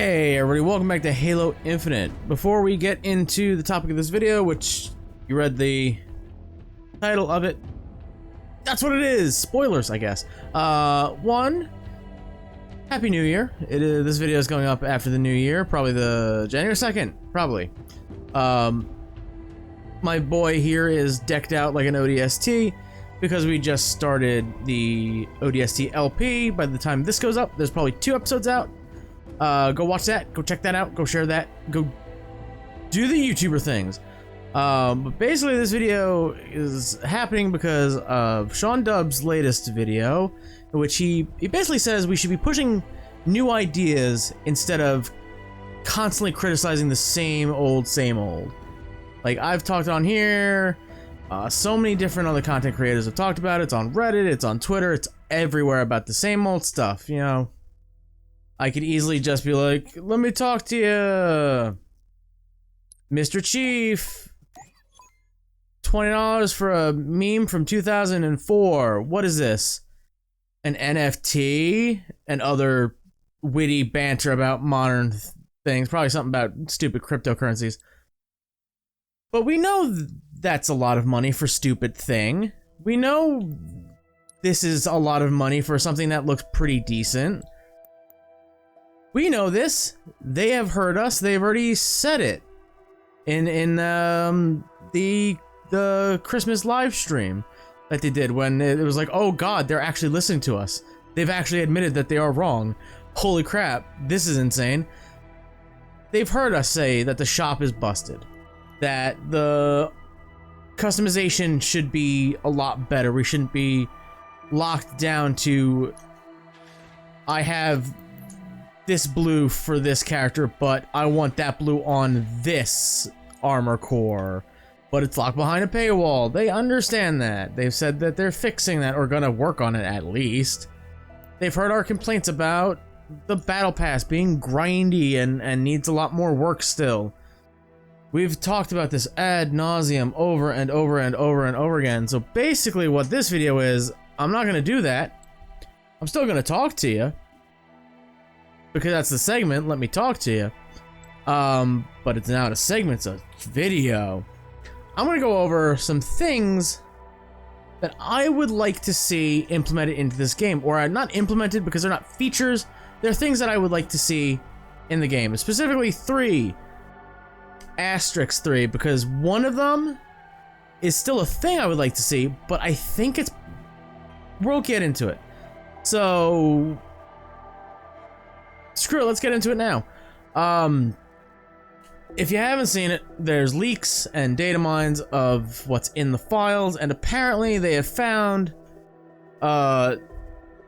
Hey everybody, welcome back to Halo Infinite. Before we get into the topic of this video, which you read the title of it, that's what it is. Spoilers, I guess. One, Happy New Year. This video is going up after the New Year, probably the January 2nd, probably. My boy here is decked out like an ODST because we just started the ODST LP. By the time this goes up, there's probably 2 episodes out. Go watch that, go check that out, go share that, go do the YouTuber things. But basically this video is happening because of Sean Dubb's latest video, in which he basically says we should be pushing new ideas instead of constantly criticizing the same old. Like, I've talked on here, so many different other content creators have talked about it. It's on Reddit, it's on Twitter, it's everywhere about the same old stuff, you know. I could easily just be like, let me talk to you, Mr. Chief. $20 for a meme from 2004. What is this? An NFT? And other witty banter about modern things. Probably something about stupid cryptocurrencies. But we know that's a lot of money for stupid thing. We know this is a lot of money for something that looks pretty decent. We know this. They have heard us. They've already said it in the Christmas live stream that they did when it was like, oh God, they're actually listening to us. They've actually admitted that they are wrong. Holy crap, this is insane. They've heard us say that the shop is busted, that the customization should be a lot better. We shouldn't be locked down to, I have this blue for this character, but I want that blue on this armor core, but it's locked behind a paywall. They understand that. They've said that they're fixing that, or gonna work on it at least. They've heard our complaints about the battle pass being grindy and needs a lot more work still. We've talked about this ad nauseum over and over and over and over again. So basically what this video is, I'm not gonna do that. I'm still gonna talk to you, because that's the segment, let me talk to you. But it's not a segment, it's a video. I'm gonna go over some things that I would like to see implemented into this game, or not implemented because they're not features, they're things that I would like to see in the game. Specifically 3, asterisk 3, because one of them is still a thing I would like to see, but I think it's, we'll get into it. So, screw it, let's get into it now. If you haven't seen it, there's leaks and data mines of what's in the files, and apparently they have found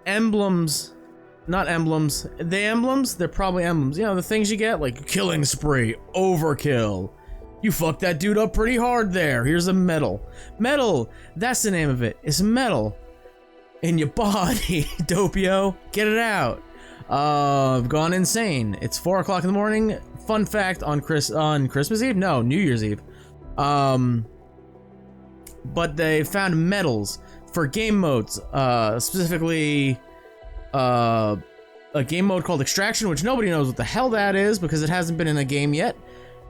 emblems, not emblems, they're probably emblems, you know, the things you get, like killing spree, overkill. You fucked that dude up pretty hard there, here's a medal. Metal, that's the name of it, it's metal. In your body, Dopio, get it out. I've gone insane. It's 4 o'clock in the morning. Fun fact, on Christmas Eve? No, New Year's Eve. But they found medals for game modes, specifically a game mode called Extraction, which nobody knows what the hell that is because it hasn't been in a game yet,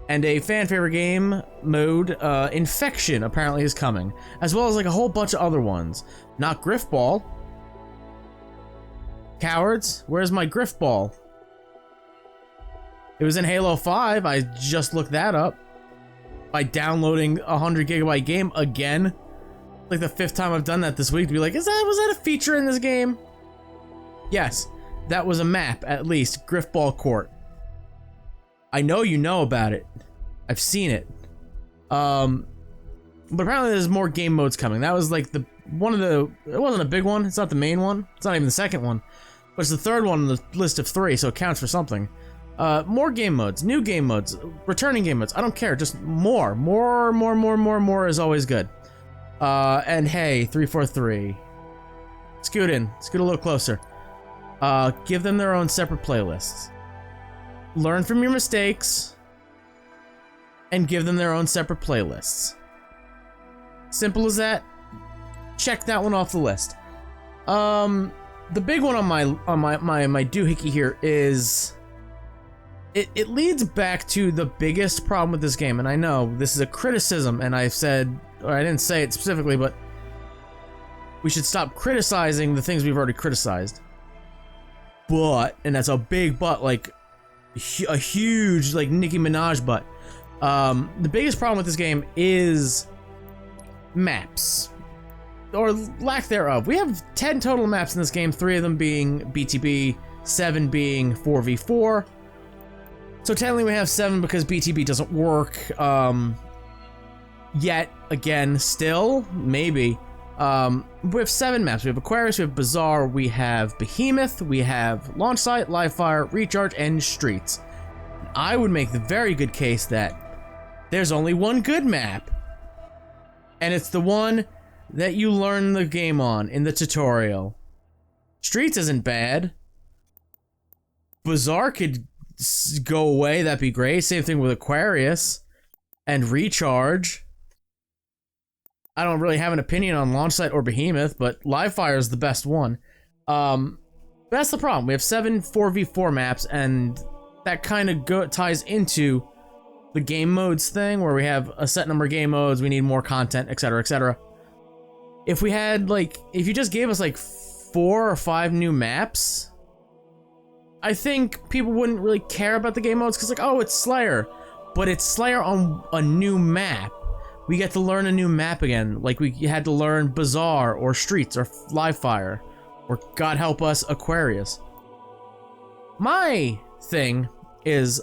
and a fan favorite game mode, Infection, apparently is coming, as well as like a whole bunch of other ones. Not Griffball. Cowards, where's my griff ball? It was in Halo 5, I just looked that up by downloading a 100 gigabyte game again. Like the 5th time I've done that this week to be like, was that a feature in this game? Yes, that was a map, at least, Griffball Court. I know you know about it. I've seen it. But apparently there's more game modes coming. That was like it wasn't a big one, it's not the main one, it's not even the second one. But it's the 3rd one on the list of 3, so it counts for something. More game modes, new game modes, returning game modes. I don't care, just more. More is always good. And hey, 343. Scoot a little closer. Give them their own separate playlists. Learn from your mistakes, and give them their own separate playlists. Simple as that. Check that one off the list. The big one on my doohickey here is it leads back to the biggest problem with this game, and I know this is a criticism, and I've said, or I didn't say it specifically, but we should stop criticizing the things we've already criticized. But, and that's a big but, like a huge, like, Nicki Minaj but. The biggest problem with this game is maps, or lack thereof. We have 10 total maps in this game, 3 of them being BTB, 7 being 4v4. So technically we have 7 because BTB doesn't work, yet, again, still, maybe. We have 7 maps. We have Aquarius, we have Bazaar, we have Behemoth, we have Launch Site, Live Fire, Recharge, and Streets. I would make the very good case that there's only one good map, and it's the one that you learn the game on in the tutorial. Streets isn't bad. Bazaar could go away, that'd be great. Same thing with Aquarius and Recharge. I don't really have an opinion on Launch Site or Behemoth, but Live Fire is the best one. That's the problem. We have 7 4v4 maps, and that kind of ties into the game modes thing, where we have a set number of game modes, we need more content, etc., etc. If we had, like, if you just gave us, like, 4 or 5 new maps, I think people wouldn't really care about the game modes, because, like, oh, it's Slayer. But it's Slayer on a new map. We get to learn a new map again, like we had to learn Bazaar, or Streets, or Live Fire, or, God help us, Aquarius. My thing is,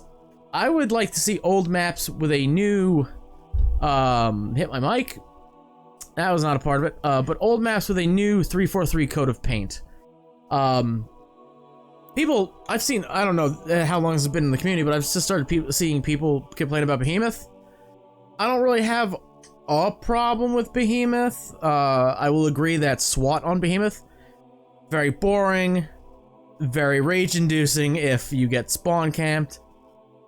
I would like to see old maps with a new, hit my mic. That was not a part of it. But old maps with a new 343 coat of paint. People, I've seen, I don't know how long it's been in the community, but I've just started seeing people complain about Behemoth. I don't really have a problem with Behemoth. I will agree that SWAT on Behemoth, very boring, very rage-inducing if you get spawn camped.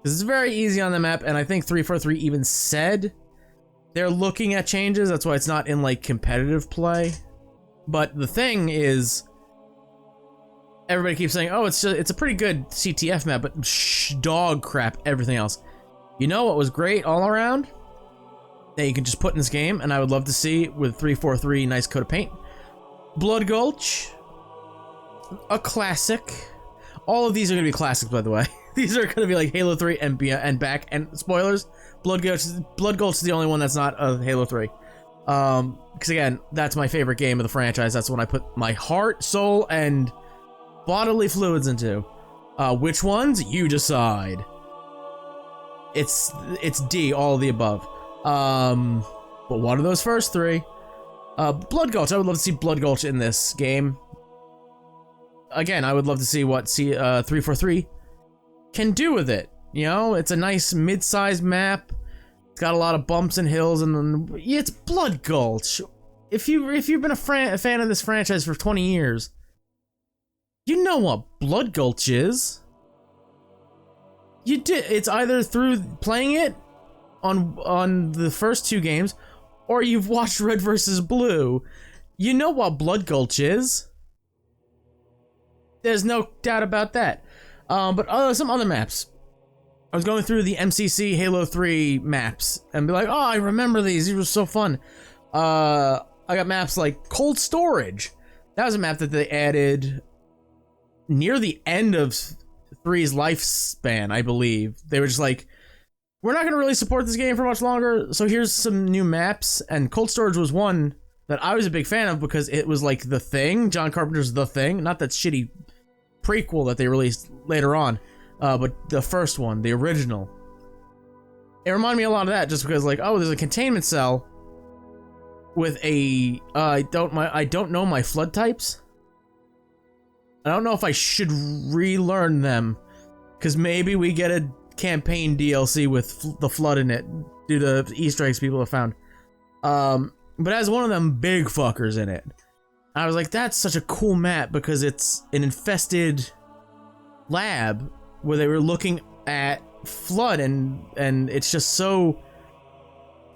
This is very easy on the map, and I think 343 even said they're looking at changes. That's why it's not in, like, competitive play. But the thing is, everybody keeps saying, oh, it's a pretty good CTF map, but dog crap everything else. You know what was great all around that you can just put in this game, and I would love to see with 343 nice coat of paint? Blood Gulch, a classic. All of these are gonna be classics, by the way. These are gonna be like Halo 3 and back, and spoilers, Blood Gulch is the only one that's not a Halo 3. Because again, that's my favorite game of the franchise. That's when I put my heart, soul, and bodily fluids into. Which ones? You decide. It's D, all of the above. But what are those first 3? Blood Gulch. I would love to see Blood Gulch in this game. Again, I would love to see what 343 can do with it. You know, it's a nice mid-sized map. It's got a lot of bumps and hills, and then yeah, it's Blood Gulch. If you've been a fan of this franchise for 20 years, you know what Blood Gulch is. It's either through playing it on the first 2 games, or you've watched Red vs. Blue. You know what Blood Gulch is. There's no doubt about that. But some other maps. I was going through the MCC Halo 3 maps and be like, oh, I remember these were so fun. I got maps like Cold Storage. That was a map that they added near the end of 3's lifespan, I believe. They were just like, we're not going to really support this game for much longer, so here's some new maps. And Cold Storage was one that I was a big fan of because it was like The Thing, John Carpenter's The Thing, not that shitty prequel that they released later on, but the first one, the original. It reminded me a lot of that, just because, like, oh, there's a containment cell with a I don't know my flood types. I don't know if I should relearn them, because maybe we get a campaign DLC with the flood in it due to Easter eggs people have found. But it has one of them big fuckers in it. I was like, that's such a cool map because it's an infested lab where they were looking at flood, and it's just so.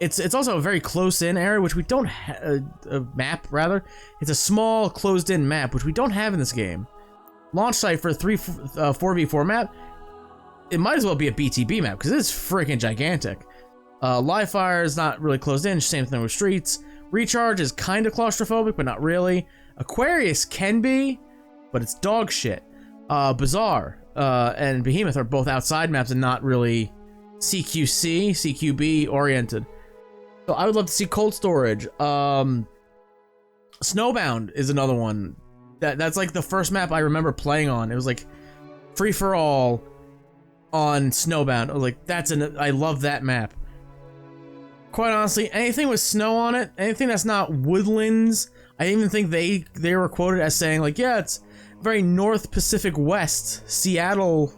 It's also a very close-in area, which we don't have. A map, rather. It's a small, closed-in map, which we don't have in this game. Launch site for a 4v4 map. it might as well be a BTB map because it's freaking gigantic. Live fire is not really closed in. Same thing with streets. Recharge is kind of claustrophobic, but not really. Aquarius can be, but it's dog shit. Bazaar and Behemoth are both outside maps and not really CQB oriented. So I would love to see cold storage. Snowbound is another one. That's like the first map I remember playing on. It was like free for all on Snowbound. I was like, I love that map. Quite honestly, anything with snow on it, anything that's not woodlands. I even think they were quoted as saying like, yeah, it's very North Pacific West, Seattle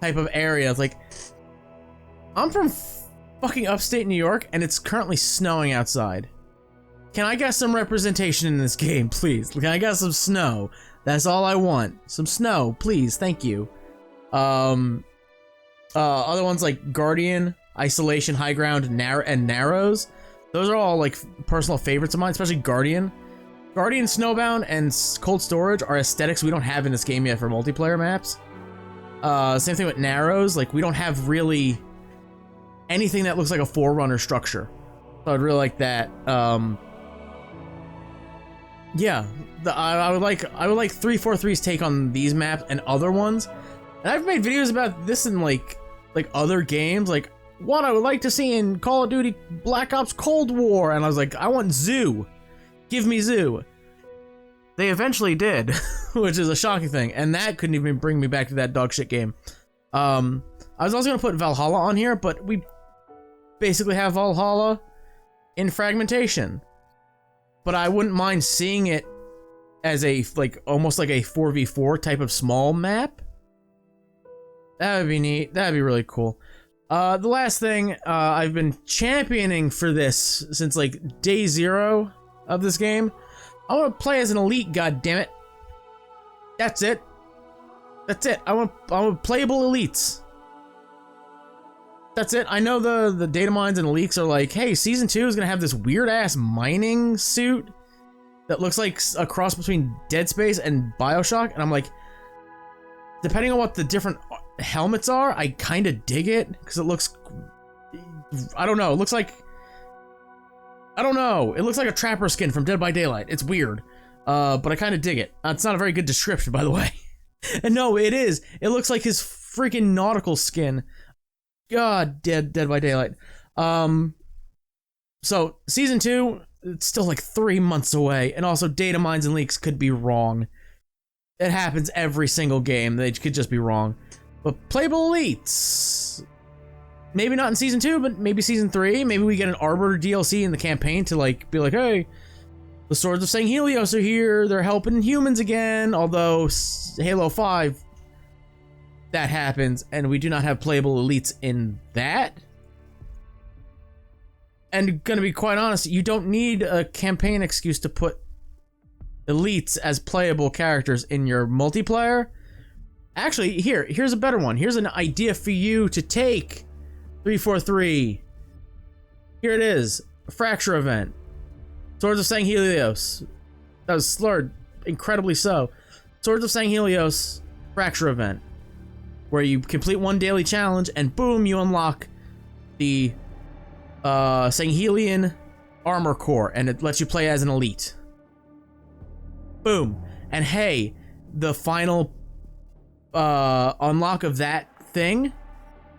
type of area. It's like, I'm from fucking upstate New York and it's currently snowing outside. Can I get some representation in this game, please? Can I get some snow? That's all I want. Some snow, please. Thank you. Other ones like Guardian, Isolation, High Ground, and Narrows. Those are all like personal favorites of mine, especially Guardian. Guardian, Snowbound, and Cold Storage are aesthetics we don't have in this game yet for multiplayer maps. Same thing with Narrows. Like, we don't have really anything that looks like a Forerunner structure. So I'd really like that. Yeah, I would like 343's take on these maps and other ones. And I've made videos about this in like other games, like what I would like to see in Call of Duty Black Ops Cold War, and I was like, I want Zoo. Give me Zoo. They eventually did, which is a shocking thing, and that couldn't even bring me back to that dog shit game. I was also gonna put Valhalla on here, but we basically have Valhalla in fragmentation. But I wouldn't mind seeing it as a almost like a 4v4 type of small map. That would be neat. That'd be really cool. The last thing, I've been championing for this since like day 0 of this game. I want to play as an elite, goddammit. That's it. That's it. I want playable elites. That's it. I know the data mines and leaks are like, hey, season 2 is gonna have this weird ass mining suit that looks like a cross between Dead Space and BioShock, and I'm like, depending on what the different helmets are, I kind of dig it because it looks, I don't know. It looks like, I don't know. It looks like a trapper skin from Dead by Daylight. It's weird, but I kind of dig it. It's not a very good description, by the way. And no, it is. It looks like his freaking nautical skin. God, Dead by Daylight. So season 2, it's still like 3 months away, and also data mines and leaks could be wrong. It happens every single game. They could just be wrong. But playable elites. Maybe not in season 2, but maybe season 3. Maybe we get an Arbiter DLC in the campaign to like be like, hey, the Swords of St. Helios are here. They're helping humans again. Although Halo 5, that happens, and we do not have playable elites in that. And gonna be quite honest, you don't need a campaign excuse to put elites as playable characters in your multiplayer. Actually, here's a better one. Here's an idea for you to take, 343. Here it is, a Fracture event. Swords of St. Helios. That was slurred, incredibly so. Swords of St. Helios, Fracture event, where you complete one daily challenge and boom, you unlock the Sanghelian armor core, and it lets you play as an elite. Boom. And hey, the final unlock of that thing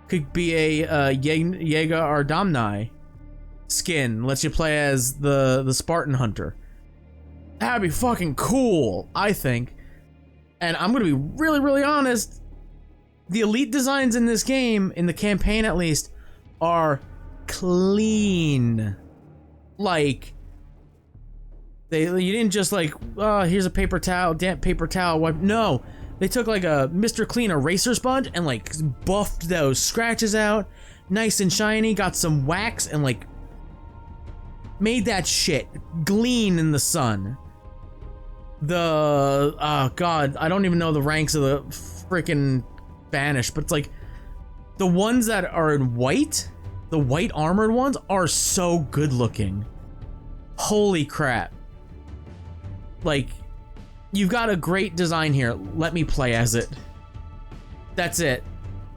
could be a Jaeger Ardamni skin. Lets you play as the Spartan Hunter. That'd be fucking cool, I think. And I'm gonna be really, really honest. The elite designs in this game, in the campaign at least, are clean. Like, you didn't just like, oh, here's a paper towel, damp paper towel wipe. No, they took like a Mr. Clean eraser sponge and like buffed those scratches out, nice and shiny, got some wax and like made that shit gleam in the sun. Oh god, I don't even know the ranks of the freaking Spanish, but it's like the ones that are in white, the white armored ones are so good looking. Holy crap. Like, you've got a great design here. Let me play as it. That's it.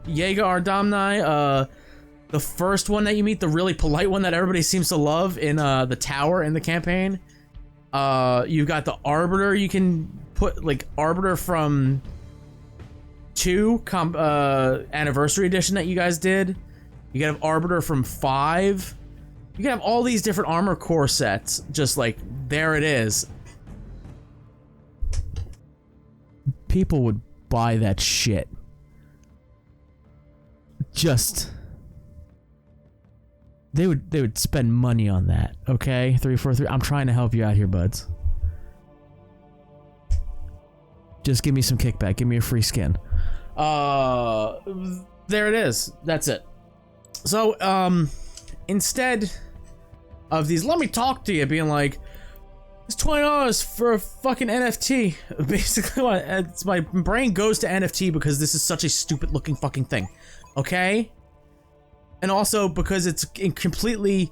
Jaeger Ardamni, the first one that you meet, the really polite one that everybody seems to love in the tower in the campaign. You've got the Arbiter. You can put like Arbiter from 2 Anniversary Edition that you guys did. You can have Arbiter from 5. You can have all these different armor core sets. Just like, there it is. People would buy that shit. Just... They would spend money on that, okay? 343. I'm trying to help you out here, buds. Just give me some kickback. Give me a free skin. There it is. That's it. So, instead of these, let me talk to you, being like, it's $20 for a fucking NFT. Basically, it's my brain goes to NFT because this is such a stupid looking fucking thing. Okay? And also because it's completely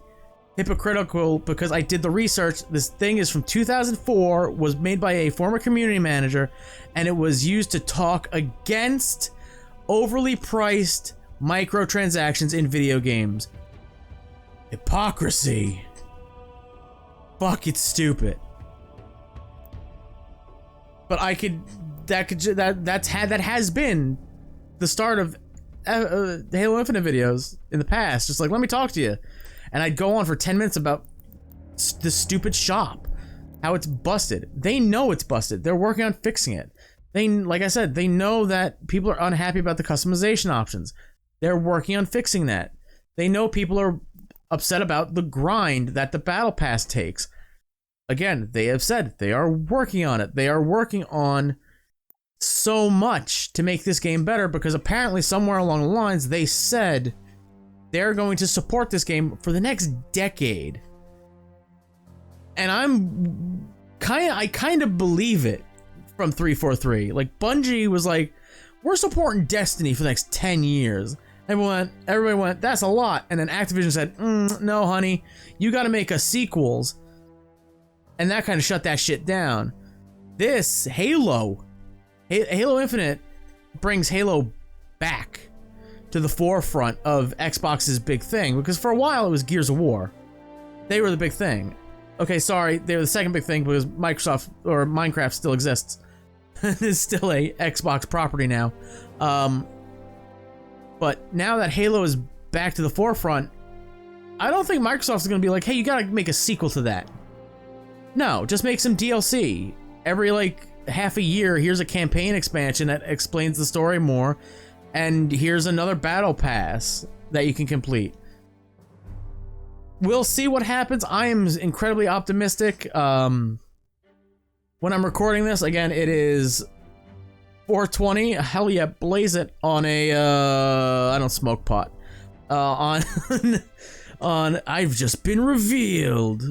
hypocritical, because I did the research. This thing is from 2004, was made by a former community manager, and it was used to talk against overly priced microtransactions in video games. Hypocrisy. Fuck, it's stupid. But that has been the start of Halo Infinite videos in the past. Just like, let me talk to you, and I'd go on for 10 minutes about the stupid shop, how it's busted. They know it's busted. They're working on fixing it. Like I said, they know that people are unhappy about the customization options. They're working on fixing that. They know people are upset about the grind that the battle pass takes. Again, they have said they are working on it. They are working on so much to make this game better, because apparently somewhere along the lines they said they're going to support this game for the next decade. And I kind of believe it from 343. Like, Bungie was like, we're supporting Destiny for the next 10 years. Everybody went, that's a lot. And then Activision said, no, honey, you got to make us sequels. And that kind of shut that shit down. This Halo Infinite brings Halo back to the forefront of Xbox's big thing, because for a while it was Gears of War. They were the big thing. Okay, sorry, they were the second big thing because Minecraft still exists. It's still a Xbox property now. But now that Halo is back to the forefront, I don't think Microsoft is going to be like, hey, you gotta make a sequel to that. No, just make some DLC. Every, like, half a year, here's a campaign expansion that explains the story more, and here's another battle pass that you can complete. We'll see what happens. I am incredibly optimistic. When I'm recording this, again, it is 420. Hell yeah, blaze it on a, I don't smoke pot. On I've just been revealed.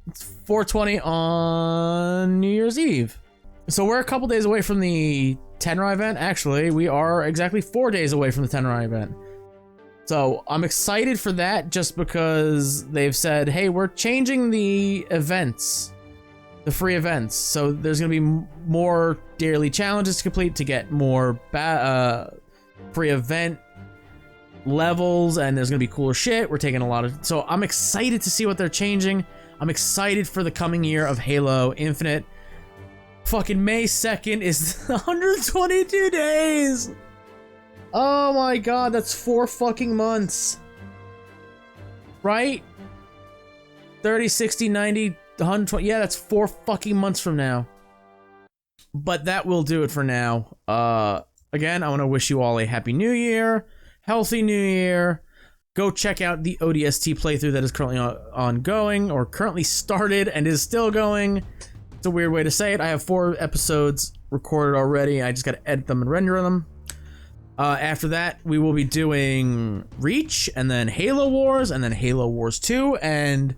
It's 420 on New Year's Eve. So we're a couple days away from the Tenrai event. Actually, we are exactly 4 days away from the Tenrai event. So I'm excited for that, just because they've said, hey, we're changing the events, the free events. So there's going to be more daily challenges to complete to get more free event levels, and there's going to be cooler shit. We're taking a lot of... So I'm excited to see what they're changing. I'm excited for the coming year of Halo Infinite. Fucking May 2nd is 122 days! Oh my god, that's 4 fucking months. Right? 30, 60, 90, 120. Yeah, that's 4 fucking months from now. But that will do it for now. Again, I want to wish you all a happy new year. Healthy new year. Go check out the ODST playthrough that is currently ongoing, or currently started and is still going. It's a weird way to say it. I have 4 episodes recorded already. I just got to edit them and render them. After that, we will be doing Reach, and then Halo Wars, and then Halo Wars 2, and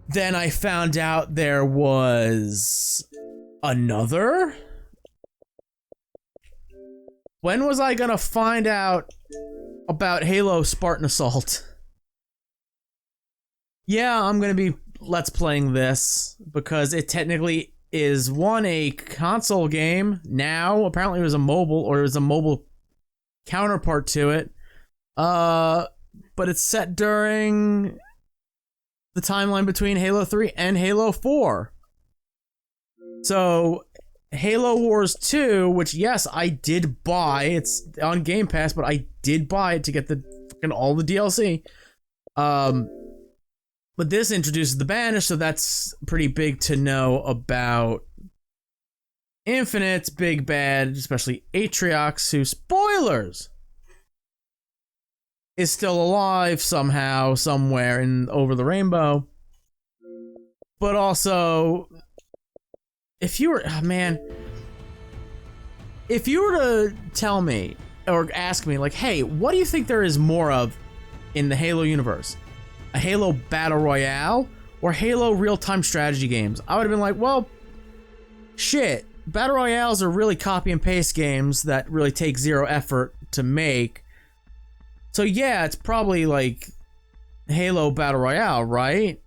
then I found out there was another? When was I gonna find out about Halo Spartan Assault? Yeah, I'm gonna be Let's Playing this, because it technically is one, a console game. Now, apparently it was a mobile, or it was a mobile counterpart to it. But it's set during the timeline between Halo 3 and Halo 4. So, Halo Wars 2, which, yes, I did buy. It's on Game Pass, but I did buy it to get the fucking all the DLC. But this introduces the Banished, so that's pretty big to know about. Infinite's big bad, especially Atriox, who, spoilers, is still alive somehow, somewhere in over the rainbow. But also, if you were, if you were to tell me or ask me, like, hey, what do you think there is more of in the Halo universe? A Halo Battle Royale or Halo real-time strategy games? I would have been like, well, shit. Battle Royales are really copy and paste games that really take zero effort to make. So yeah, it's probably like Halo Battle Royale, right?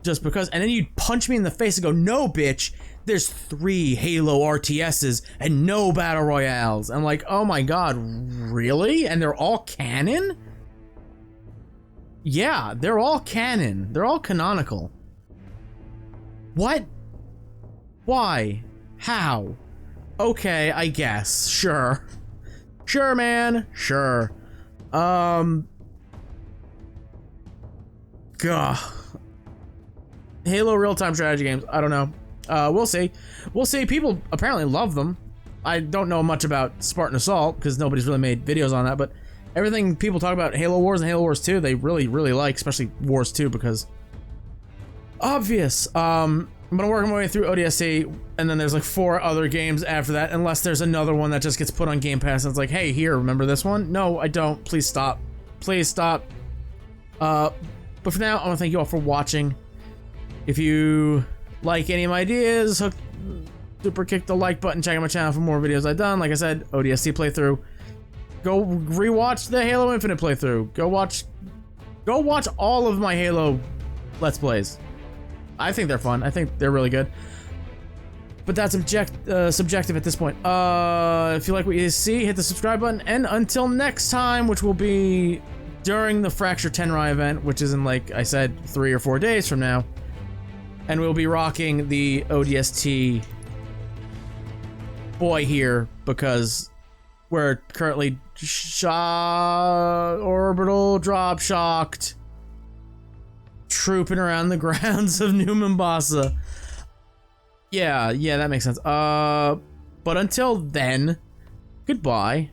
Just because, and then you'd punch me in the face and go, no, bitch, there's 3 Halo RTSs and no Battle Royales. I'm like, oh my god, really? And they're all canon? Yeah, they're all canon. They're all canonical. What? Why? How? Okay, I guess. Sure. Sure, man. Sure. Gah. Halo real-time strategy games. I don't know. We'll see. We'll see. People apparently love them. I don't know much about Spartan Assault because nobody's really made videos on that, but everything people talk about Halo Wars and Halo Wars 2, they really, really like, especially Wars 2, because obvious. I'm gonna work my way through ODST, and then there's like 4 other games after that, unless there's another one that just gets put on Game Pass and it's like, hey, here, remember this one? No, I don't. Please stop. Please stop. But for now, I want to thank you all for watching. If you like any of my ideas, super kick the like button, check out my channel for more videos I've done. Like I said, ODST playthrough. Go rewatch the Halo Infinite playthrough. Go watch all of my Halo Let's Plays. I think they're fun. I think they're really good. But that's subjective at this point. If you like what you see, hit the subscribe button. And until next time, which will be during the Fracture Tenrai event, which is in, like I said, 3 or 4 days from now. And we'll be rocking the ODST boy here because we're currently orbital drop shocked, trooping around the grounds of New Mombasa. Yeah, that makes sense. But until then, goodbye.